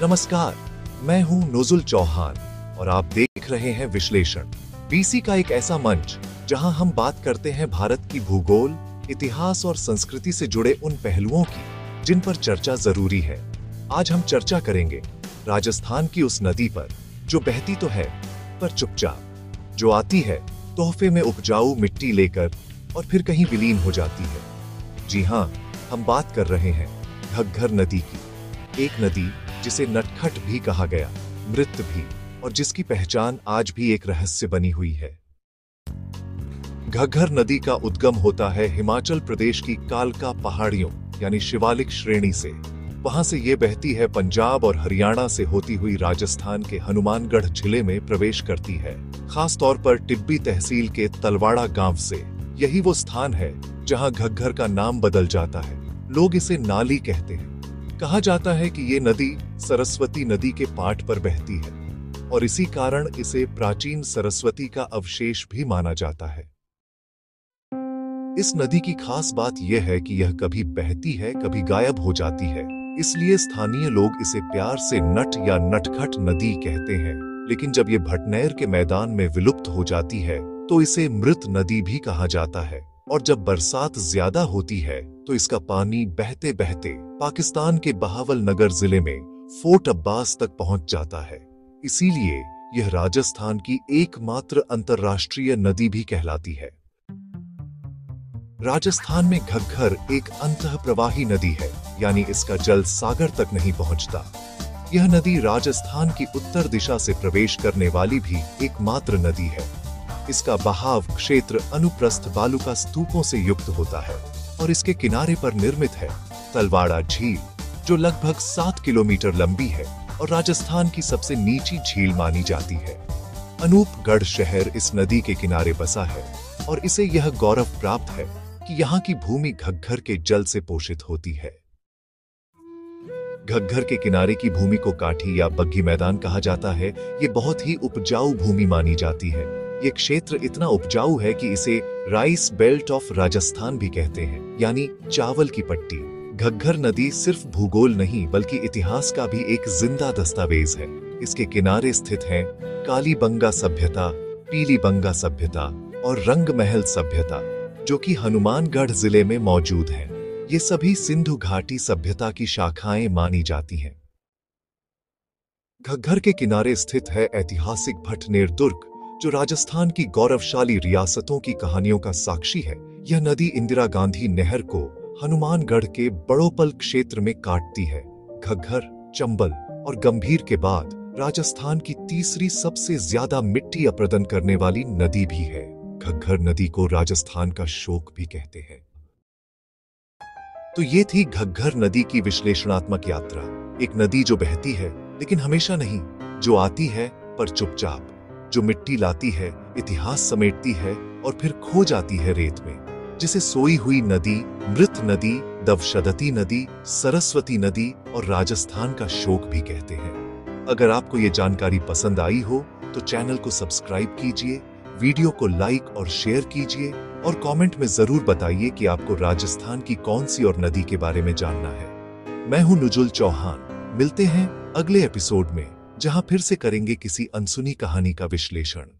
नमस्कार, मैं हूं नुजुल चौहान और आप देख रहे हैं विश्लेषण बीसी का एक ऐसा मंच जहां हम बात करते हैं भारत की भूगोल, इतिहास और संस्कृति से जुड़े उन पहलुओं की जिन पर चर्चा जरूरी है। आज हम चर्चा करेंगे राजस्थान की उस नदी पर जो बहती तो है पर चुपचाप, जो आती है तोहफे में उपजाऊ मिट्टी लेकर और फिर कहीं विलीन हो जाती है। जी हां, हम बात कर रहे हैं घग्घर नदी की, एक नदी जिसे नटखट भी कहा गया, मृत भी, और जिसकी पहचान आज भी एक रहस्य बनी हुई है। घग्घर नदी का उद्गम होता है हिमाचल प्रदेश की कालका पहाड़ियों यानी शिवालिक श्रेणी से। वहां से ये बहती है पंजाब और हरियाणा से होती हुई राजस्थान के हनुमानगढ़ जिले में प्रवेश करती है, खास तौर पर टिब्बी तहसील के तलवाड़ा गांव से। यही वो स्थान है जहां घग्घर का नाम बदल जाता है। लोग इसे नाली कहते हैं। कहा जाता है कि ये नदी सरस्वती नदी के पाट पर बहती है और इसी कारण इसे प्राचीन सरस्वती का अवशेष भी माना जाता है। इस नदी की खास बात यह है कि यह कभी बहती है, कभी गायब हो जाती है। इसलिए स्थानीय लोग इसे प्यार से नट या नटखट नदी कहते हैं। लेकिन जब ये भटनेर के मैदान में विलुप्त हो जाती है तो इसे मृत नदी भी कहा जाता है। और जब बरसात ज्यादा होती है तो इसका पानी बहते बहते पाकिस्तान के बहावल नगर जिले में फोर्ट अब्बास तक पहुंच जाता है। इसीलिए यह राजस्थान की एकमात्र अंतर्राष्ट्रीय नदी भी कहलाती है। राजस्थान में घग्घर एक अंतःप्रवाही नदी है, यानी इसका जल सागर तक नहीं पहुंचता। यह नदी राजस्थान की उत्तर दिशा से प्रवेश करने वाली भी एकमात्र नदी है। इसका बहाव क्षेत्र अनुप्रस्थ बालुका स्तूपों से युक्त होता है और इसके किनारे पर निर्मित है तलवाड़ा झील, जो लगभग 7 किलोमीटर लंबी है और राजस्थान की सबसे नीची झील मानी जाती है। अनूपगढ़ शहर इस नदी के किनारे बसा है और इसे यह गौरव प्राप्त है कि यहाँ की भूमि घग्घर के जल से पोषित होती है। घग्घर के किनारे की भूमि को काठी या बग्घी मैदान कहा जाता है। ये बहुत ही उपजाऊ भूमि मानी जाती है। ये क्षेत्र इतना उपजाऊ है कि इसे राइस बेल्ट ऑफ राजस्थान भी कहते हैं, यानी चावल की पट्टी। घग्घर नदी सिर्फ भूगोल नहीं बल्कि इतिहास का भी एक जिंदा दस्तावेज है। इसके किनारे स्थित हैं कालीबंगा सभ्यता, पीलीबंगा सभ्यता और रंगमहल सभ्यता, जो कि हनुमानगढ़ जिले में मौजूद है। ये सभी सिंधु घाटी सभ्यता की शाखाएं मानी जाती हैं। घग्घर के किनारे स्थित है ऐतिहासिक भटनेर दुर्ग, जो राजस्थान की गौरवशाली रियासतों की कहानियों का साक्षी है। यह नदी इंदिरा गांधी नहर को हनुमानगढ़ के बड़ोपल क्षेत्र में काटती है। घग्घर, चंबल और गंभीर के बाद राजस्थान की तीसरी सबसे ज्यादा मिट्टी अपरदन करने वाली नदी भी है। घग्घर नदी को राजस्थान का शोक भी कहते हैं। तो ये थी घग्घर नदी की विश्लेषणात्मक यात्रा। एक नदी जो बहती है लेकिन हमेशा नहीं, जो आती है पर चुपचाप, जो मिट्टी लाती है, इतिहास समेटती है और फिर खो जाती है रेत में, जिसे सोई हुई नदी, मृत नदी, दवशदती नदी, सरस्वती नदी और राजस्थान का शोक भी कहते हैं। अगर आपको ये जानकारी पसंद आई हो तो चैनल को सब्सक्राइब कीजिए, वीडियो को लाइक और शेयर कीजिए और कमेंट में जरूर बताइए कि आपको राजस्थान की कौन सी और नदी के बारे में जानना है। मैं हूं नुजुल चौहान। मिलते हैं अगले एपिसोड में, जहां फिर से करेंगे किसी अनसुनी कहानी का विश्लेषण।